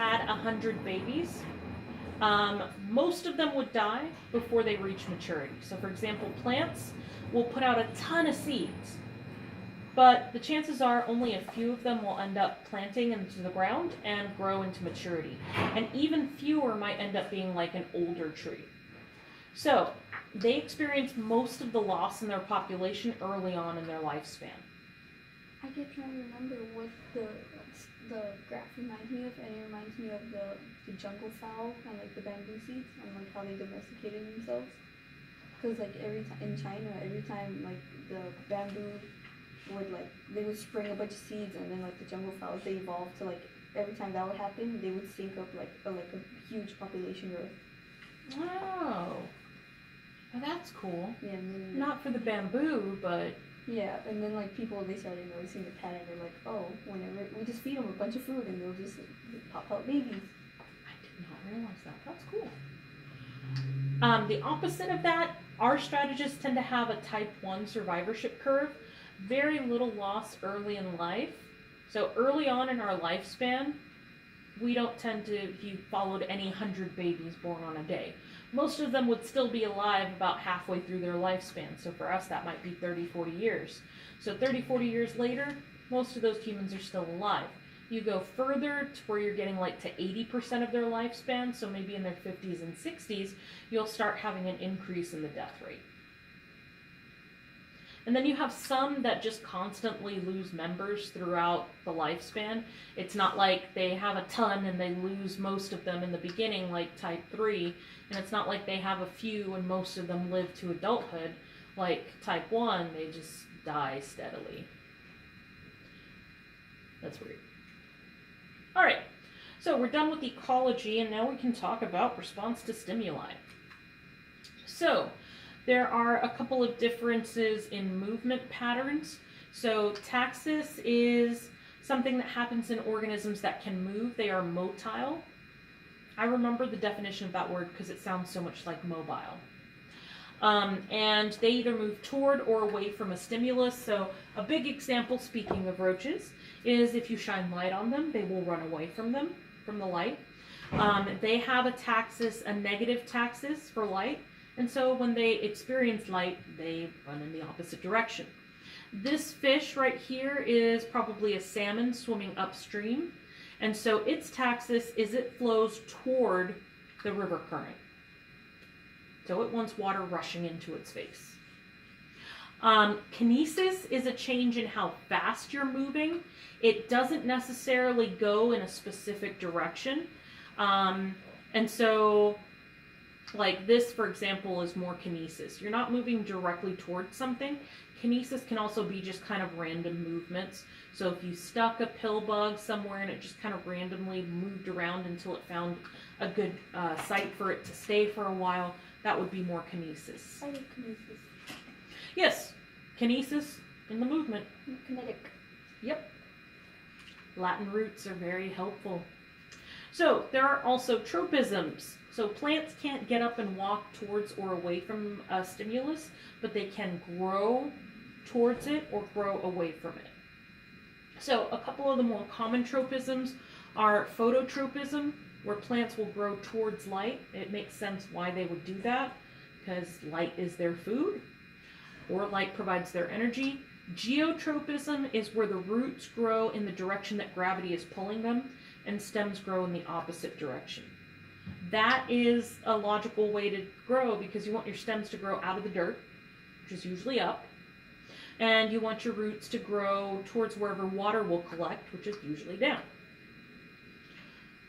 had 100 babies, most of them would die before they reach maturity. So for example, plants will put out a ton of seeds, but the chances are only a few of them will end up planting into the ground and grow into maturity. And even fewer might end up being like an older tree. So they experience most of the loss in their population early on in their lifespan. I keep trying to remember what the graph reminds me of, and it reminds me of the jungle fowl and like the bamboo seeds and like how they domesticated themselves. Because like every time in China, every time like the bamboo would like they would spring a bunch of seeds, and then like the jungle fowls they evolved to like every time that would happen, they would sync up like a huge population growth. Oh, well, that's cool. Yeah, and then, not for the bamboo, but yeah, and then like people they started noticing the pattern. They're like, oh, whenever we just feed them a bunch of food and they'll just pop out babies. I did not realize that. That's cool. The opposite of that, our strategists tend to have a type 1 survivorship curve. Very little loss early in life. So early on in our lifespan, we don't tend to, if you followed any 100 babies born on a day, most of them would still be alive about halfway through their lifespan. So for us, that might be 30, 40 years. So 30, 40 years later, most of those humans are still alive. You go further to where you're getting like to 80% of their lifespan, so maybe in their 50s and 60s, you'll start having an increase in the death rate. And then you have some that just constantly lose members throughout the lifespan. It's not like they have a ton and they lose most of them in the beginning, like type 3. And it's not like they have a few and most of them live to adulthood. Like type 1, they just die steadily. That's weird. All right, so we're done with ecology, and now we can talk about response to stimuli. So there are a couple of differences in movement patterns. So taxis is something that happens in organisms that can move. They are motile. I remember the definition of that word because it sounds so much like mobile. And they either move toward or away from a stimulus. So a big example, speaking of roaches, is if you shine light on them, they will run away from the light. They have a taxis, a negative taxis for light. And so when they experience light, they run in the opposite direction. This fish right here is probably a salmon swimming upstream. And so its taxis is it flows toward the river current. So it wants water rushing into its face. Kinesis is a change in how fast you're moving. It doesn't necessarily go in a specific direction. And so like this, for example, is more kinesis. You're not moving directly towards something. Kinesis can also be just kind of random movements. So if you stuck a pill bug somewhere and it just kind of randomly moved around until it found a good site for it to stay for a while, that would be more kinesis. I like kinesis. Yes, kinesis in the movement. Kinetic. Yep. Latin roots are very helpful. So there are also tropisms. So plants can't get up and walk towards or away from a stimulus, but they can grow towards it or grow away from it. So a couple of the more common tropisms are phototropism, where plants will grow towards light. It makes sense why they would do that, because light is their food, or light provides their energy. Geotropism is where the roots grow in the direction that gravity is pulling them, and stems grow in the opposite direction. That is a logical way to grow because you want your stems to grow out of the dirt, which is usually up, and you want your roots to grow towards wherever water will collect, which is usually down.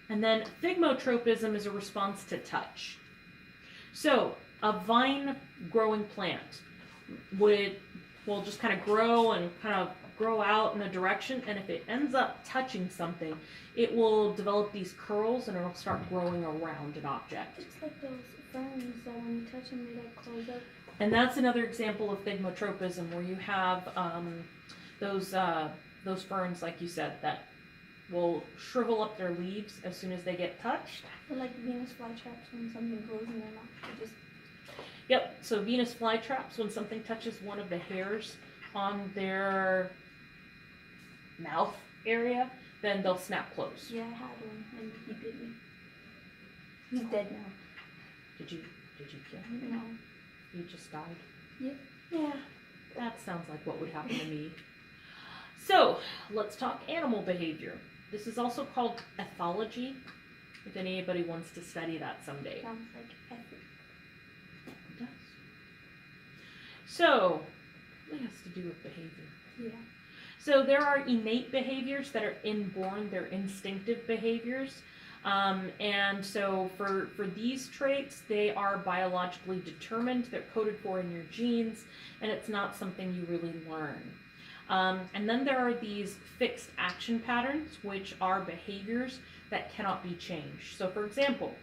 And then thigmotropism is a response to touch. So a vine-growing plant will just kind of grow and kind of grow out in a direction, and if it ends up touching something, it will develop these curls and it'll start growing around an object. It's like those ferns that when you touch them, they like close up. And that's another example of thigmotropism, where you have those ferns, like you said, that will shrivel up their leaves as soon as they get touched. Or like Venus flytraps when something grows in their mouth. They just... Yep, so Venus flytraps, when something touches one of the hairs on their mouth area, then they'll snap closed. Yeah, I had one and he bit He's dead now. Did you kill him? No. He just died? Yep. Yeah, that sounds like what would happen to me. So, let's talk animal behavior. This is also called ethology, if anybody wants to study that someday. Sounds like ethics. It does. So, what has to do with behavior? Yeah. So there are innate behaviors that are inborn, they're instinctive behaviors. And so for these traits, they are biologically determined, they're coded for in your genes, and it's not something you really learn. And then there are these fixed action patterns, which are behaviors that cannot be changed. So for example,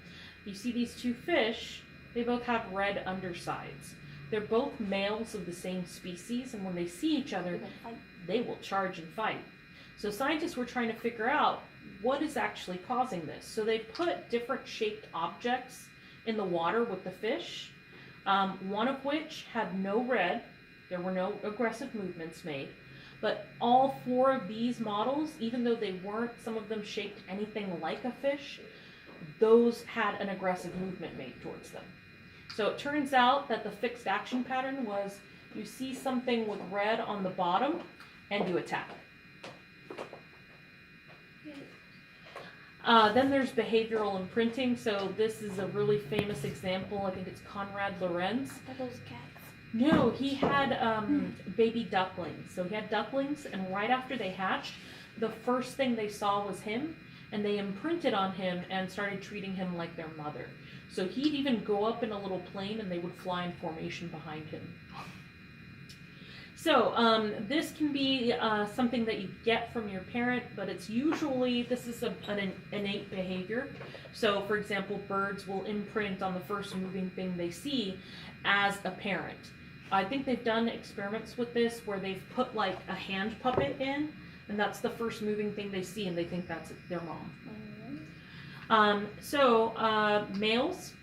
you see these two fish, they both have red undersides. They're both males of the same species, and when they see each other, they will charge and fight. So scientists were trying to figure out what is actually causing this. So they put different shaped objects in the water with the fish, one of which had no red, there were no aggressive movements made, but all four of these models, even though they weren't, some of them shaped anything like a fish, those had an aggressive movement made towards them. So it turns out that the fixed action pattern was you see something with red on the bottom and you attack. Then there's behavioral imprinting. So this is a really famous example. I think it's Konrad Lorenz. I thought those cats. No, he had baby ducklings. So he had ducklings, and right after they hatched, the first thing they saw was him, and they imprinted on him and started treating him like their mother. So he'd even go up in a little plane and they would fly in formation behind him. So this can be something that you get from your parent, but it's usually, this is an innate behavior. So for example, birds will imprint on the first moving thing they see as a parent. I think they've done experiments with this where they've put like a hand puppet in, and that's the first moving thing they see, and they think that's their mom. Males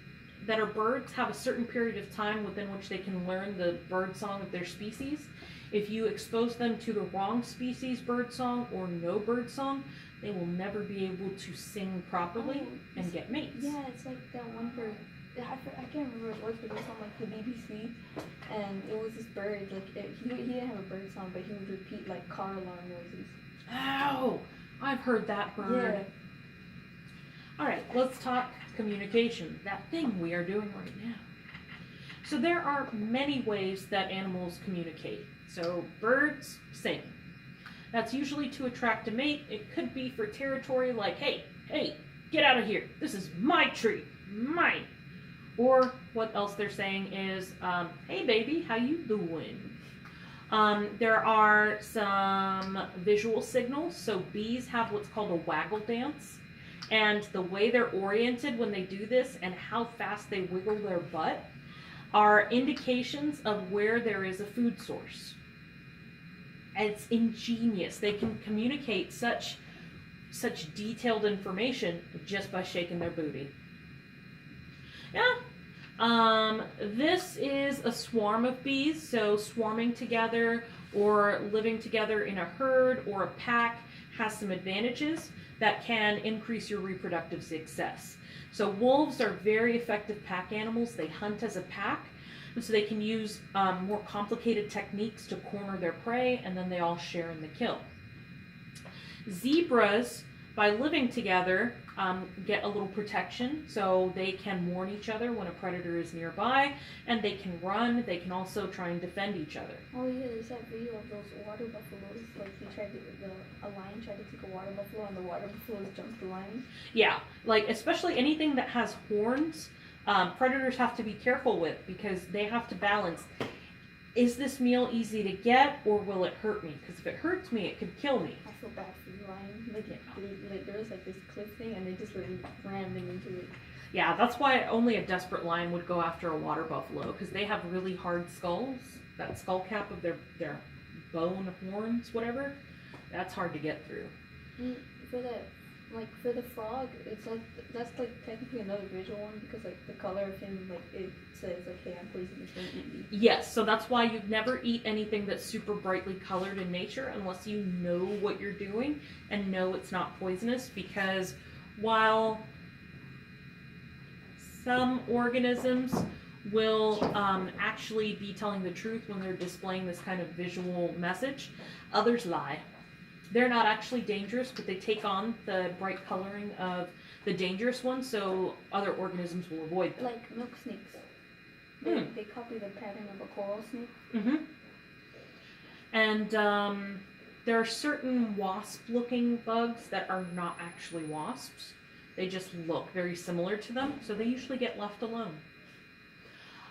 that are birds have a certain period of time within which they can learn the bird song of their species. If you expose them to the wrong species bird song or no bird song, they will never be able to sing properly and get mates. Yeah, it's like that one bird. I can't remember what it was, but it was on like the BBC, and it was this bird. Like he didn't have a bird song, but he would repeat like car alarm noises. Ow! I've heard that bird. Yeah. All right, let's talk communication, that thing we are doing right now. So there are many ways that animals communicate. So birds sing. That's usually to attract a mate. It could be for territory, like, hey, get out of here. This is my tree, mine. Or what else they're saying is, hey baby, how you doing? There are some visual signals. So bees have what's called a waggle dance. And the way they're oriented when they do this and how fast they wiggle their butt are indications of where there is a food source. And it's ingenious. They can communicate such detailed information just by shaking their booty. Yeah. This is a swarm of bees. So swarming together or living together in a herd or a pack has some advantages that can increase your reproductive success. So wolves are very effective pack animals. They hunt as a pack, and so they can use more complicated techniques to corner their prey, and then they all share in the kill. Zebras, by living together, get a little protection, so they can warn each other when a predator is nearby, and they can run. They can also try and defend each other. Oh yeah, there's that video of those water buffaloes. Like a lion tried to take a water buffalo, and the water buffaloes jumped the lion. Yeah, like especially anything that has horns, predators have to be careful with because they have to balance. Is this meal easy to get, or will it hurt me? Because if it hurts me, it could kill me. I feel bad for the lion. Like there was like this cliff thing, and they just really rammed him into it. Yeah, that's why only a desperate lion would go after a water buffalo, because they have really hard skulls. That skull cap of their bone horns, whatever, that's hard to get through. For the frog, it's like that's like technically another visual one because like the color of him, like it says like, hey, I'm poisonous, don't eat me. Yes, so that's why you'd never eat anything that's super brightly colored in nature unless you know what you're doing and know it's not poisonous, because while Some organisms will actually be telling the truth when they're displaying this kind of visual message. Others lie. They're not actually dangerous, but they take on the bright coloring of the dangerous ones, so other organisms will avoid them. Like milk snakes. They copy the pattern of a coral snake. Mm-hmm. And there are certain wasp-looking bugs that are not actually wasps. They just look very similar to them, so they usually get left alone.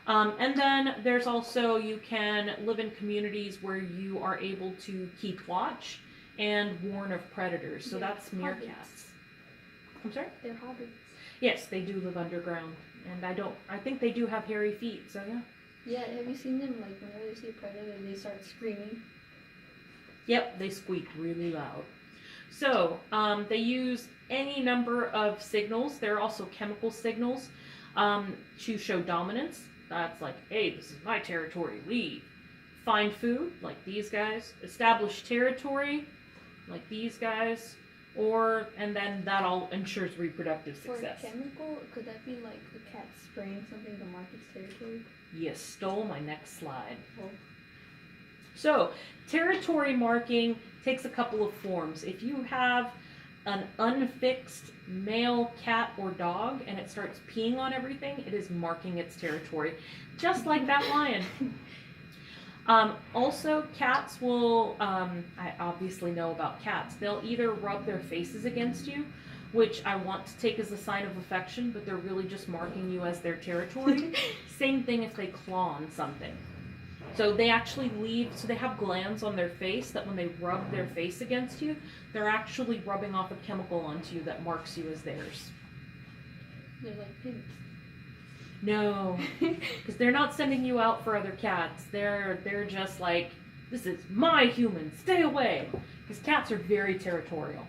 And then there's also, you can live in communities where you are able to keep watch and warn of predators. So that's meerkats. Hobbits. I'm sorry? They're hobbits. Yes, they do live underground. And I think they do have hairy feet, so yeah. Yeah, have you seen them, like, whenever they see a predator, they start screaming? Yep, they squeak really loud. So, they use any number of signals. There are also chemical signals to show dominance. That's like, hey, this is my territory, leave. Find food, like these guys. Establish territory, like these guys. And then that all ensures reproductive success. For a chemical, could that be like a cat spraying something to mark its territory? You stole my next slide. Oh. So, territory marking takes a couple of forms. If you have an unfixed male cat or dog and it starts peeing on everything, it is marking its territory, just like that lion. Also, cats will, I obviously know about cats, they'll either rub their faces against you, which I want to take as a sign of affection, but they're really just marking you as their territory. Same thing if they claw on something. So they actually so they have glands on their face that when they rub their face against you, they're actually rubbing off a chemical onto you that marks you as theirs. They're like pigs. No, because they're not sending you out for other cats. They're just like, this is my human, stay away. Because cats are very territorial.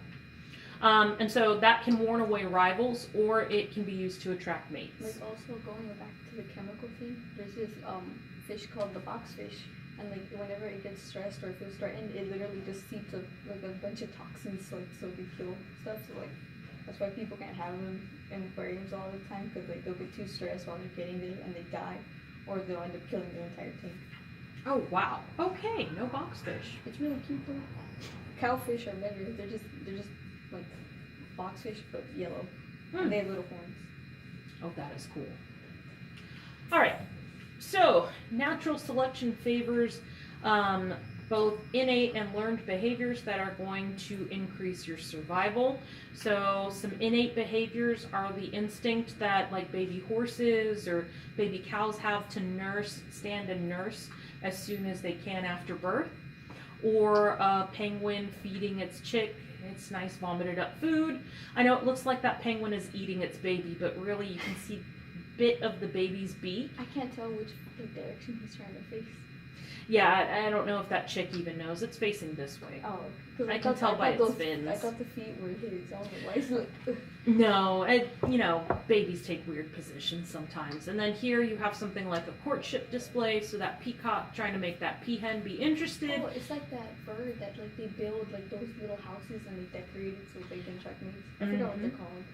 And so that can warn away rivals, or it can be used to attract mates. Like, also going back to the chemical thing, there's this fish called the boxfish, and like whenever it gets stressed or feels threatened, it literally just seeps like a bunch of toxins, like, so they kill stuff. So like that's why people can't have them in aquariums all the time, because like they'll get too stressed while they're getting there and they die, or they'll end up killing the entire tank. Oh wow. Okay, no boxfish. It's really cute though. Cowfish are better. They're just like boxfish but yellow. And they have little horns. Oh, that is cool. All right. So, natural selection favors both innate and learned behaviors that are going to increase your survival. So, some innate behaviors are the instinct that, like, baby horses or baby cows have to stand and nurse as soon as they can after birth. Or a penguin feeding its chick its nice vomited up food. I know it looks like that penguin is eating its baby, but really you can see a bit of the baby's beak. I can't tell which direction he's trying to face. Yeah, I don't know if that chick even knows. It's facing this way. Oh, I can tell by its fins. I thought the feet were his. Otherwise, like. No, babies take weird positions sometimes. And then here you have something like a courtship display, so that peacock trying to make that peahen be interested. Oh, it's like that bird that like they build like those little houses and they decorate it so they can attract mates. I forgot what they're called.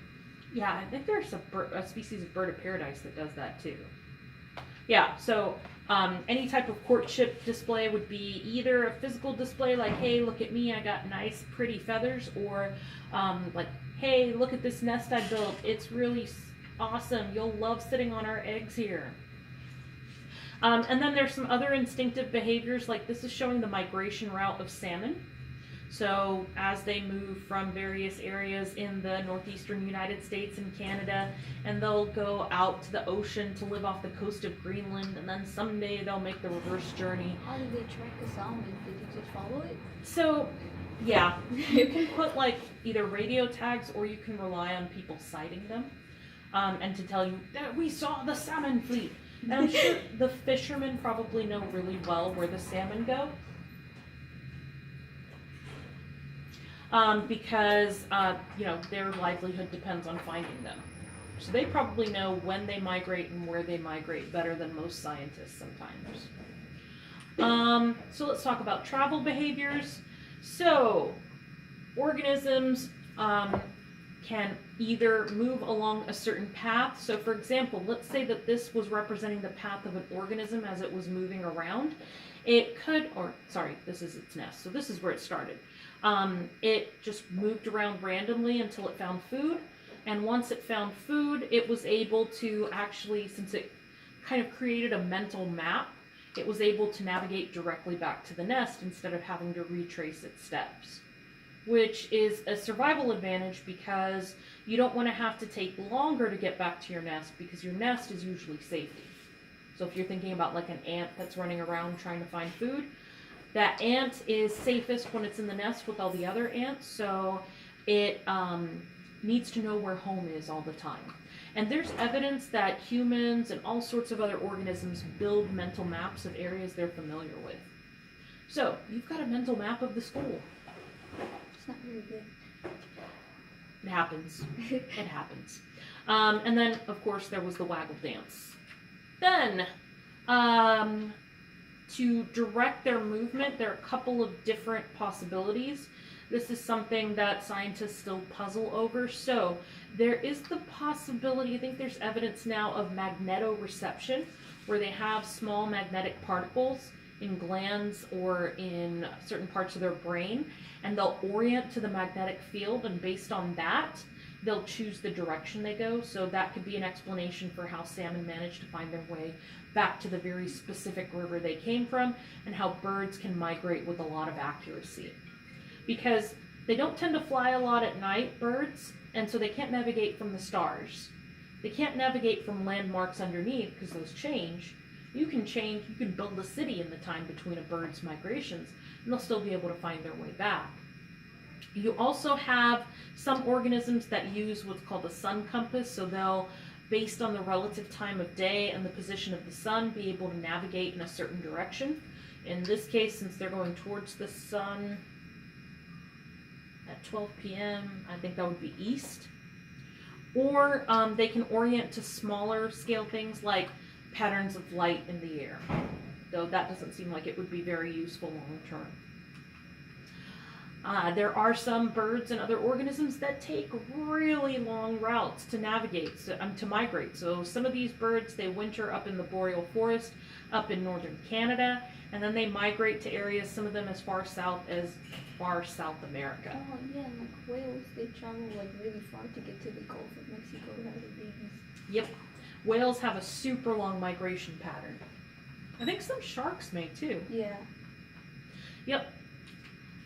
Yeah, I think there's a species of bird of paradise that does that too. Yeah, so any type of courtship display would be either a physical display like, hey, look at me, I got nice pretty feathers, or like, hey, look at this nest I built, it's really awesome, you'll love sitting on our eggs here. And then there's some other instinctive behaviors, like this is showing the migration route of salmon. So as they move from various areas in the northeastern United States and Canada, and they'll go out to the ocean to live off the coast of Greenland, and then someday they'll make the reverse journey. How did they track the salmon? Did you just follow it? So, yeah, you can put like either radio tags or you can rely on people sighting them, and to tell you that we saw the salmon fleet. And I'm sure the fishermen probably know really well where the salmon go. Because their livelihood depends on finding them. So they probably know when they migrate and where they migrate better than most scientists sometimes. So let's talk about travel behaviors. So organisms can either move along a certain path. So for example, let's say that this was representing the path of an organism as it was moving around. It could, or sorry, this is its nest. So this is where it started. It just moved around randomly until it found food. And once it found food, it was able to actually, since it kind of created a mental map, it was able to navigate directly back to the nest instead of having to retrace its steps, which is a survival advantage because you don't want to have to take longer to get back to your nest because your nest is usually safety. So if you're thinking about like an ant that's running around trying to find food, that ant is safest when it's in the nest with all the other ants, so it needs to know where home is all the time. And there's evidence that humans and all sorts of other organisms build mental maps of areas they're familiar with. So you've got a mental map of the school. It's not very good. It happens. It happens. And then, of course, there was the waggle dance. Then, to direct their movement, there are a couple of different possibilities. This is something that scientists still puzzle over. So there is the possibility, I think there's evidence now of magnetoreception, where they have small magnetic particles in glands or in certain parts of their brain, and they'll orient to the magnetic field, and based on that, they'll choose the direction they go. So that could be an explanation for how salmon manage to find their way back to the very specific river they came from, and how birds can migrate with a lot of accuracy. Because they don't tend to fly a lot at night, birds, and so they can't navigate from the stars. They can't navigate from landmarks underneath because those change. You can build a city in the time between a bird's migrations, and they'll still be able to find their way back. You also have some organisms that use what's called a sun compass, so they'll, based on the relative time of day and the position of the sun, be able to navigate in a certain direction. In this case, since they're going towards the sun at 12 p.m., I think that would be east. Or they can orient to smaller scale things like patterns of light in the air, though that doesn't seem like it would be very useful long term. There are some birds and other organisms that take really long routes to navigate, to migrate. So some of these birds, they winter up in the boreal forest, up in northern Canada, and then they migrate to areas, some of them as far South South America. Oh yeah, and like whales, they travel like really far to get to the Gulf of Mexico to have their babies. Yep. Whales have a super long migration pattern. I think some sharks may too. Yeah. Yep.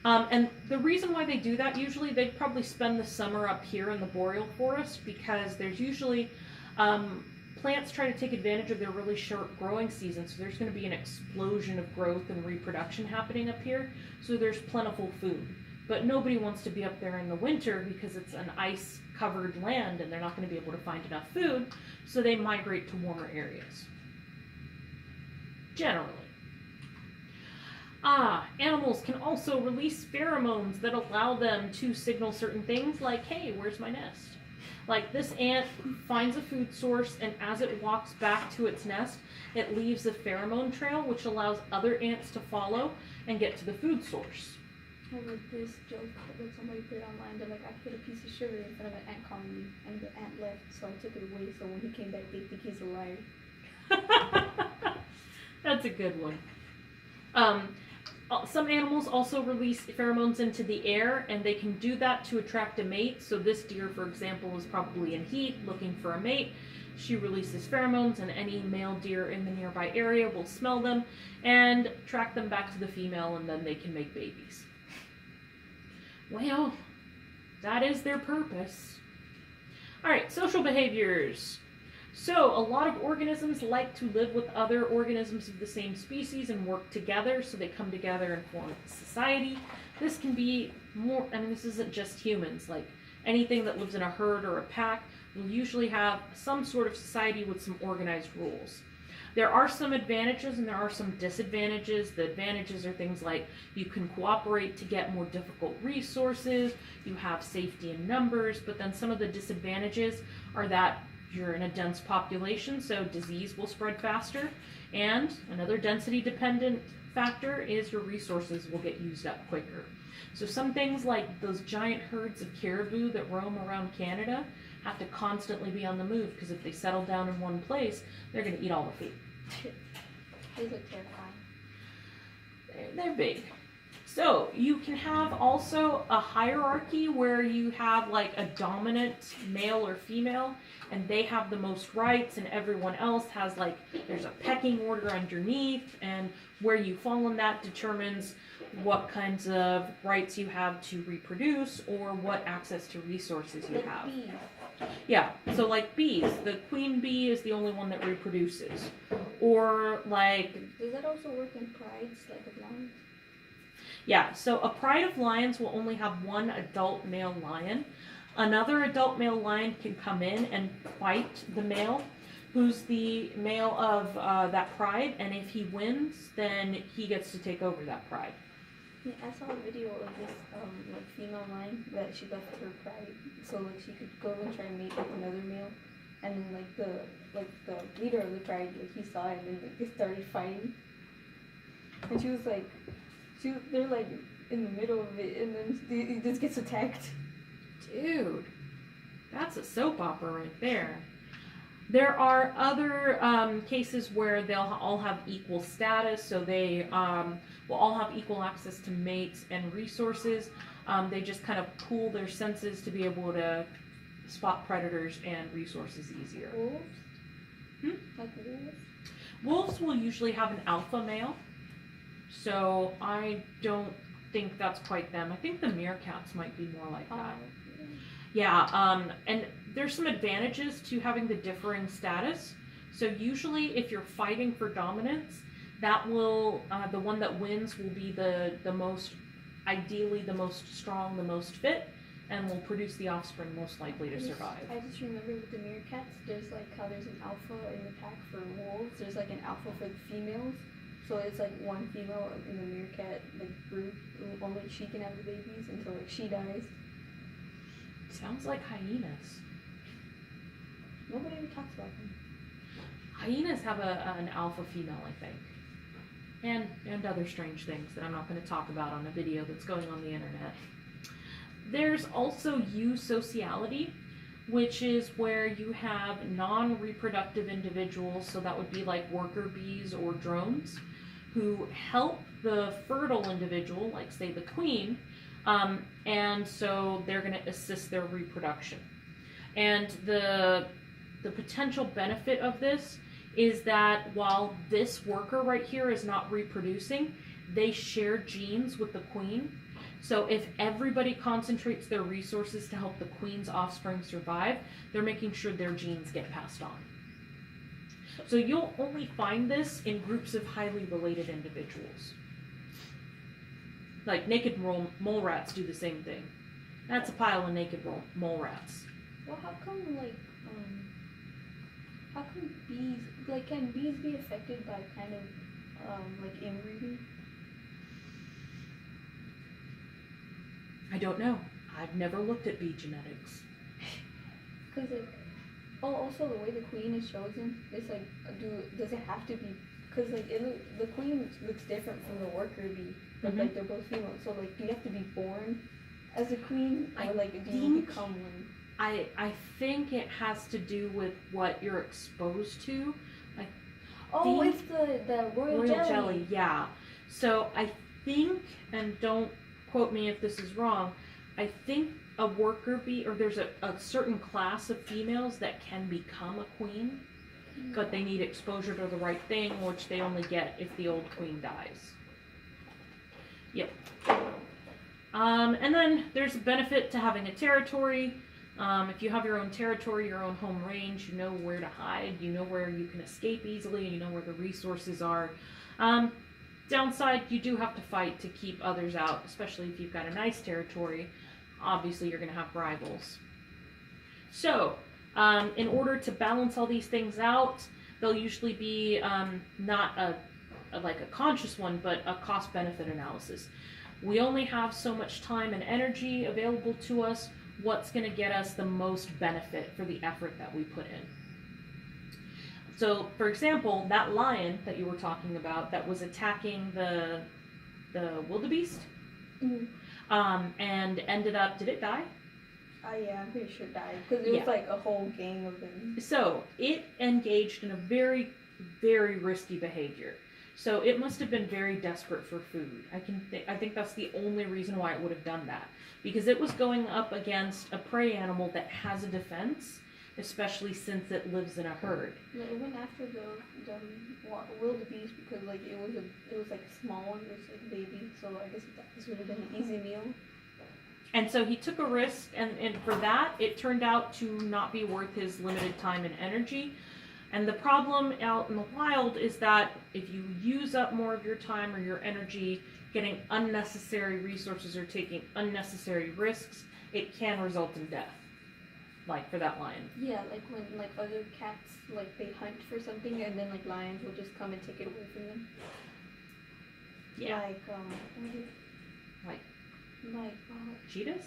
And the reason why they do that, usually they'd probably spend the summer up here in the boreal forest because there's usually, plants try to take advantage of their really short growing season, so there's going to be an explosion of growth and reproduction happening up here, so there's plentiful food. But nobody wants to be up there in the winter because it's an ice-covered land and they're not going to be able to find enough food, so they migrate to warmer areas. Generally. Animals can also release pheromones that allow them to signal certain things like, hey, where's my nest? Like this ant finds a food source, and as it walks back to its nest, it leaves a pheromone trail which allows other ants to follow and get to the food source. I read this joke that somebody put online. They're like, I put a piece of sugar in front of an ant colony, and the ant left, so I took it away, so when he came back, they think he's a liar. That's a good one. Some animals also release pheromones into the air, and they can do that to attract a mate. So this deer, for example, is probably in heat looking for a mate. She releases pheromones, and any male deer in the nearby area will smell them and track them back to the female, and then they can make babies. Well, that is their purpose. All right, social behaviors. So a lot of organisms like to live with other organisms of the same species and work together, so they come together and form a society. This can be more, this isn't just humans, like anything that lives in a herd or a pack will usually have some sort of society with some organized rules. There are some advantages and there are some disadvantages. The advantages are things like you can cooperate to get more difficult resources, you have safety in numbers, but then some of the disadvantages are that you're in a dense population, so disease will spread faster, and another density dependent factor is your resources will get used up quicker. So some things like those giant herds of caribou that roam around Canada have to constantly be on the move because if they settle down in one place, they're going to eat all the feed. These look terrifying. They're big. So you can have also a hierarchy where you have like a dominant male or female and they have the most rights and everyone else has like, there's a pecking order underneath and where you fall in that determines what kinds of rights you have to reproduce or what access to resources you Like have. bees. Yeah, so like bees, the queen bee is the only one that reproduces. Or like... Does that also work in prides, like of lions? Yeah, so a pride of lions will only have one adult male lion. Another adult male lion can come in and fight the male, who's the male of that pride, and if he wins, then he gets to take over that pride. Yeah, I saw a video of this like female lion that she left her pride, so like she could go and try and mate with another male, and then like the leader of the pride, like he saw it and then like they started fighting, and she was like, they're like in the middle of it, and then he just gets attacked. Dude, that's a soap opera right there. There are other cases where they'll all have equal status, so they will all have equal access to mates and resources. They just kind of pool their senses to be able to spot predators and resources easier. Wolves? Like wolves? Wolves will usually have an alpha male, so I don't think that's quite them. I think the meerkats might be more like that. Yeah, and there's some advantages to having the differing status. So usually if you're fighting for dominance, that will, the one that wins will be the most, ideally the most strong, the most fit, and will produce the offspring most likely to survive. I just remember with the meerkats, there's like how there's an alpha in the pack for wolves, there's like an alpha for the females. So it's like one female in the meerkat like group, only she can have the babies until like she dies. Sounds like hyenas. Nobody ever talks about them. Hyenas have an alpha female, I think. And other strange things that I'm not going to talk about on a video that's going on the internet. There's also eusociality, which is where you have non-reproductive individuals, so that would be like worker bees or drones, who help the fertile individual, like say the queen, and so they're going to assist their reproduction. And the potential benefit of this is that while this worker right here is not reproducing, they share genes with the queen. So if everybody concentrates their resources to help the queen's offspring survive, they're making sure their genes get passed on. So you'll only find this in groups of highly related individuals. Like naked mole rats do the same thing. That's a pile of naked mole rats. Well, how come bees, like can bees be affected by kind of like inbreeding? I don't know. I've never looked at bee genetics. Because also the way the queen is chosen, it's like, does it have to be? Because like the queen looks different from the worker bee, but like they're both female. So like, do you have to be born as a queen, or like do you become one? I think it has to do with what you're exposed to. Like, it's the royal jelly. Yeah. So I think, and don't quote me if this is wrong, I think a worker bee, or there's a certain class of females that can become a queen, but they need exposure to the right thing, which they only get if the old queen dies. Yep. And then there's a benefit to having a territory. If you have your own territory, your own home range, you know where to hide, you know where you can escape easily, you know where the resources are. Downside, you do have to fight to keep others out, especially if you've got a nice territory. Obviously, you're going to have rivals. So, in order to balance all these things out, there'll usually be not a conscious one, but a cost-benefit analysis. We only have so much time and energy available to us. What's going to get us the most benefit for the effort that we put in? So, for example, that lion that you were talking about that was attacking the wildebeest, and ended up, did it die? Yeah, I'm pretty sure it died. Because it was like a whole gang of them. So it engaged in a very, very risky behavior. So it must have been very desperate for food. I think that's the only reason why it would have done that. Because it was going up against a prey animal that has a defense, especially since it lives in a herd. Yeah, it went after the wildebeest because like it was like a small one, it was like a baby, so I guess this would have been an easy meal. And so he took a risk, and for that, it turned out to not be worth his limited time and energy. And the problem out in the wild is that if you use up more of your time or your energy getting unnecessary resources or taking unnecessary risks, it can result in death. Like for that lion. Yeah, like when like other cats like they hunt for something and then like lions will just come and take it away from them. Yeah. Like cheetahs?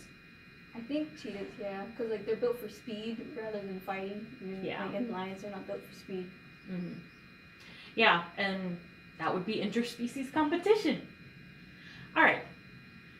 I think cheetahs, yeah, because like they're built for speed rather than fighting. Yeah. Like, and lions are not built for speed. Mm-hmm. Yeah, and that would be interspecies competition. All right.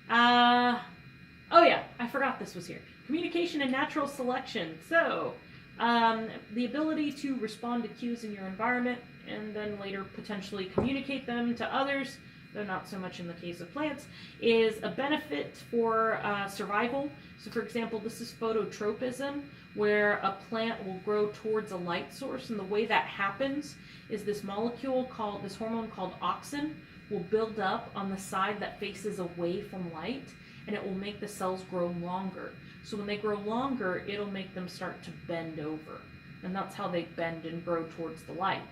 Oh yeah, I forgot this was here. Communication and natural selection. So, the ability to respond to cues in your environment and then later potentially communicate them to others, though not so much in the case of plants, is a benefit for survival. So for example, this is phototropism, where a plant will grow towards a light source, and the way that happens is this hormone called auxin will build up on the side that faces away from light, and it will make the cells grow longer. So when they grow longer, it'll make them start to bend over, and that's how they bend and grow towards the light.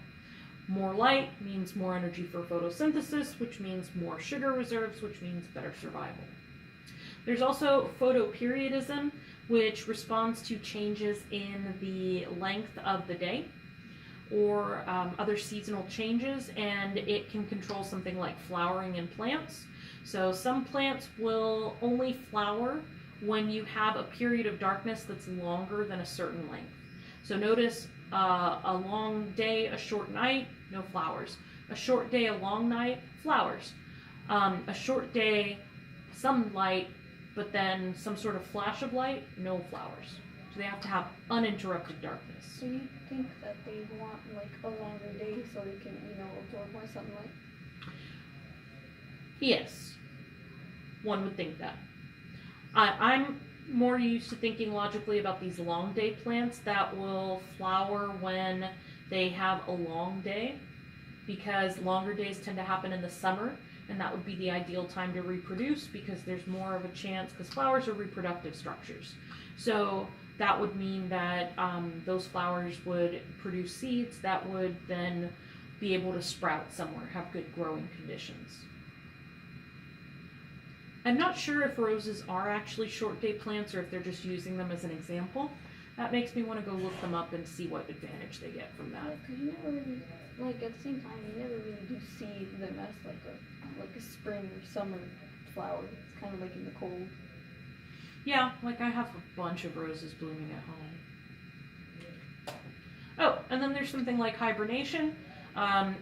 More light means more energy for photosynthesis, which means more sugar reserves, which means better survival. There's also photoperiodism, which responds to changes in the length of the day or other seasonal changes, and it can control something like flowering in plants. So some plants will only flower when you have a period of darkness that's longer than a certain length. So notice a long day, a short night, no flowers. A short day, a long night, flowers. A short day, some light, but then some sort of flash of light, no flowers. So they have to have uninterrupted darkness. So you think that they want like a longer day so they can, absorb more sunlight? Yes. One would think that. I'm more used to thinking logically about these long day plants that will flower when they have a long day, because longer days tend to happen in the summer, and that would be the ideal time to reproduce because there's more of a chance, because flowers are reproductive structures. So that would mean that those flowers would produce seeds that would then be able to sprout somewhere, have good growing conditions. I'm not sure if roses are actually short day plants or if they're just using them as an example. That makes me want to go look them up and see what advantage they get from that. Yeah, because you never really, like at the same time, you never really do see them as like a spring or summer flower. It's kind of like in the cold. Yeah, like I have a bunch of roses blooming at home. Oh, and then there's something like hibernation.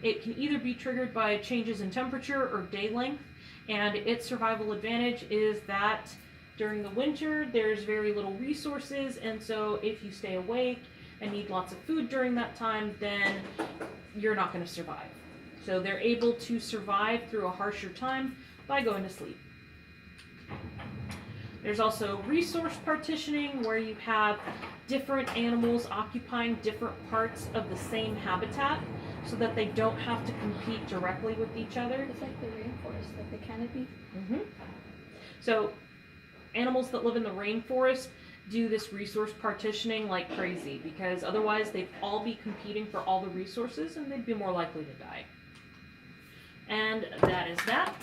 It can either be triggered by changes in temperature or day length, and its survival advantage is that during the winter there's very little resources, and so if you stay awake and need lots of food during that time, then you're not going to survive. So they're able to survive through a harsher time by going to sleep. There's also resource partitioning, where you have different animals occupying different parts of the same habitat so that they don't have to compete directly with each other. It's like the rainforest, like the canopy. Mm-hmm. So animals that live in the rainforest do this resource partitioning like crazy, because otherwise they'd all be competing for all the resources and they'd be more likely to die. And that is that.